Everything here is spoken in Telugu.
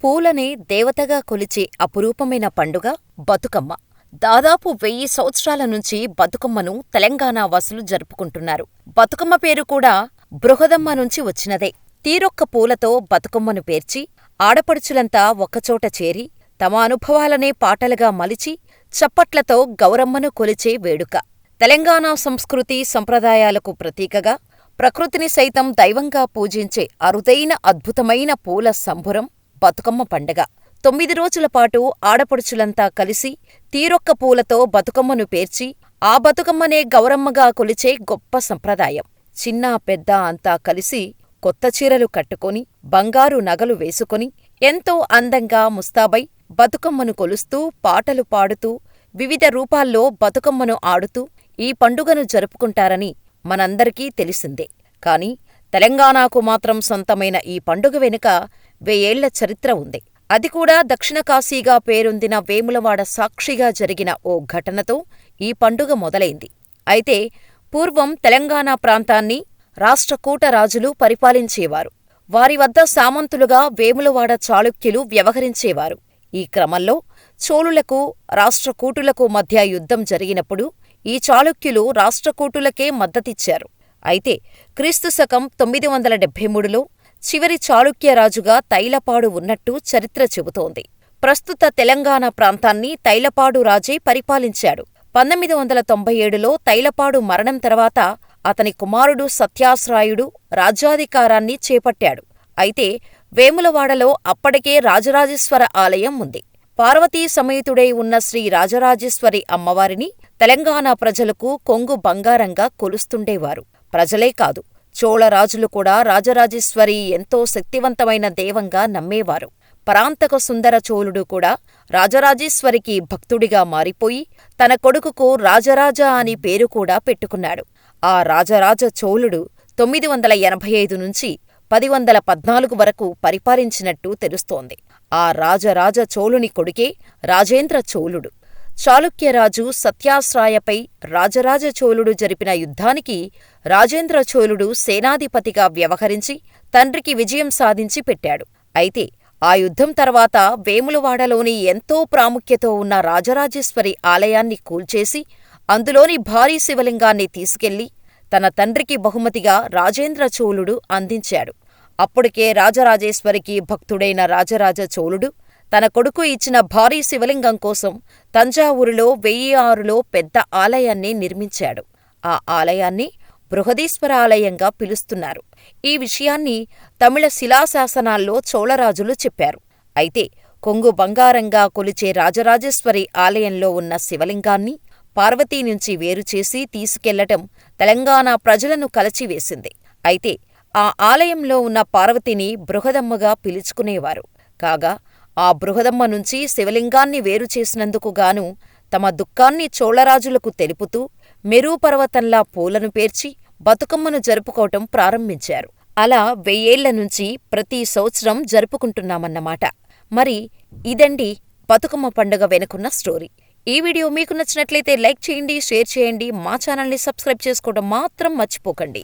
పూలనే దేవతగా కొలిచే అపురూపమైన పండుగ బతుకమ్మ. దాదాపు 1000 సంవత్సరాల నుంచి బతుకమ్మను తెలంగాణ వాసులు జరుపుకుంటున్నారు. బతుకమ్మ పేరు కూడా బృహదమ్మ నుంచి వచ్చినదే. తీరొక్క పూలతో బతుకమ్మను పేర్చి, ఆడపడుచులంతా ఒక్కచోట చేరి, తమ అనుభవాలనే పాటలుగా మలిచి, చప్పట్లతో గౌరమ్మను కొలిచే వేడుక. తెలంగాణ సంస్కృతి సంప్రదాయాలకు ప్రతీకగా, ప్రకృతిని సైతం దైవంగా పూజించే అరుదైన అద్భుతమైన పూల సంబురం బతుకమ్మ పండగ. 9 రోజులపాటు ఆడపడుచులంతా కలిసి తీరొక్క పూలతో బతుకమ్మను పేర్చి, ఆ బతుకమ్మనే గౌరమ్మగా కొలిచే గొప్ప సంప్రదాయం. చిన్నా పెద్దా అంతా కలిసి కొత్త చీరలు కట్టుకొని, బంగారు నగలు వేసుకొని, ఎంతో అందంగా ముస్తాబై బతుకమ్మను కొలుస్తూ, పాటలు పాడుతూ, వివిధ రూపాల్లో బతుకమ్మను ఆడుతూ ఈ పండుగను జరుపుకుంటారని మనందరికీ తెలిసిందే. కాని తెలంగాణకు మాత్రం సొంతమైన ఈ పండుగ వెనుక 1000 ఏళ్ల చరిత్ర ఉంది. అది కూడా దక్షిణ కాశీగా పేరొందిన వేములవాడ సాక్షిగా జరిగిన ఓ ఘటనతో ఈ పండుగ మొదలైంది. అయితే పూర్వం తెలంగాణ ప్రాంతాన్ని రాష్ట్రకూట రాజులు పరిపాలించేవారు. వారి వద్ద సామంతులుగా వేములవాడ చాళుక్యులు వ్యవహరించేవారు. ఈ క్రమంలో చోళులకు, రాష్ట్రకూటులకు మధ్య యుద్ధం జరిగినప్పుడు ఈ చాళుక్యులు రాష్ట్రకూటులకే మద్దతిచ్చారు. అయితే క్రీస్తుశకం 973లో చివరి చాళుక్యరాజుగా తైలపాడు ఉన్నట్టు చరిత్ర చెబుతోంది. ప్రస్తుత తెలంగాణ ప్రాంతాన్ని తైలపాడు రాజే పరిపాలించాడు. 1997లో తైలపాడు మరణం తర్వాత అతని కుమారుడు సత్యాశ్రాయుడు రాజ్యాధికారాన్ని చేపట్టాడు. అయితే వేములవాడలో అప్పటికే రాజరాజేశ్వర ఆలయం ఉంది. పార్వతీ సమేతుడై ఉన్న శ్రీ రాజరాజేశ్వరి అమ్మవారిని తెలంగాణ ప్రజలకు కొంగు బంగారంగా కొలుస్తుండేవారు. ప్రజలే కాదు, చోళరాజులు కూడా రాజరాజేశ్వరి ఎంతో శక్తివంతమైన దేవంగా నమ్మేవారు. పరాంతక సుందర చోళుడు కూడా రాజరాజేశ్వరికి భక్తుడిగా మారిపోయి తన కొడుకుకు రాజరాజ అని పేరు కూడా పెట్టుకున్నాడు. ఆ రాజరాజ చోళుడు 985 నుంచి 1014 వరకు పరిపాలించినట్టు తెలుస్తోంది. ఆ రాజరాజ చోళుని కొడుకే రాజేంద్ర చోళుడు. చాళుక్యరాజు సత్యాశ్రాయపై రాజరాజ చోళుడు జరిపిన యుద్ధానికి రాజేంద్ర చోళుడు సేనాధిపతిగా వ్యవహరించి తండ్రికి విజయం సాధించి పెట్టాడు. అయితే ఆ యుద్ధం తర్వాత వేములవాడలోని ఎంతో ప్రాముఖ్యత ఉన్న రాజరాజేశ్వరి ఆలయాన్ని కూల్చేసి, అందులోని భారీ శివలింగాన్ని తీసుకెళ్లి తన తండ్రికి బహుమతిగా రాజేంద్ర చోళుడు అందించాడు. అప్పటికే రాజరాజేశ్వరికి భక్తుడైన రాజరాజ చోళుడు తన కొడుకు ఇచ్చిన భారీ శివలింగం కోసం తంజావూరులో 1006లో పెద్ద ఆలయాన్ని నిర్మించాడు. ఆ ఆలయాన్ని బృహదీశ్వర ఆలయంగా పిలుస్తున్నారు. ఈ విషయాన్ని తమిళ శిలాశాసనాల్లో చోళరాజులు చెప్పారు. అయితే కొంగు బంగారంగా కొలిచే రాజరాజేశ్వరి ఆలయంలో ఉన్న శివలింగాన్ని పార్వతీ నుంచి వేరుచేసి తీసుకెళ్లటం తెలంగాణ ప్రజలను కలచివేసింది. అయితే ఆ ఆలయంలో ఉన్న పార్వతిని బృహదమ్మగా పిలుచుకునేవారు. కాగా ఆ బృహదమ్మ నుంచి శివలింగాన్ని వేరుచేసినందుకు గాను తమ దుఃఖాన్ని చోళరాజులకు తెలుపుతూ మెరూపర్వతంలా పూలను పేర్చి బతుకమ్మను జరుపుకోవటం ప్రారంభించారు. అలా 1000 ఏళ్ల నుంచి ప్రతి సంవత్సరం జరుపుకుంటున్నామన్నమాట. మరి ఇదండి బతుకమ్మ పండుగ వెనుకున్న స్టోరీ. ఈ వీడియో మీకు నచ్చినట్లయితే లైక్ చేయండి, షేర్ చేయండి, మా ఛానల్ని సబ్స్క్రైబ్ చేసుకోవడం మాత్రం మర్చిపోకండి.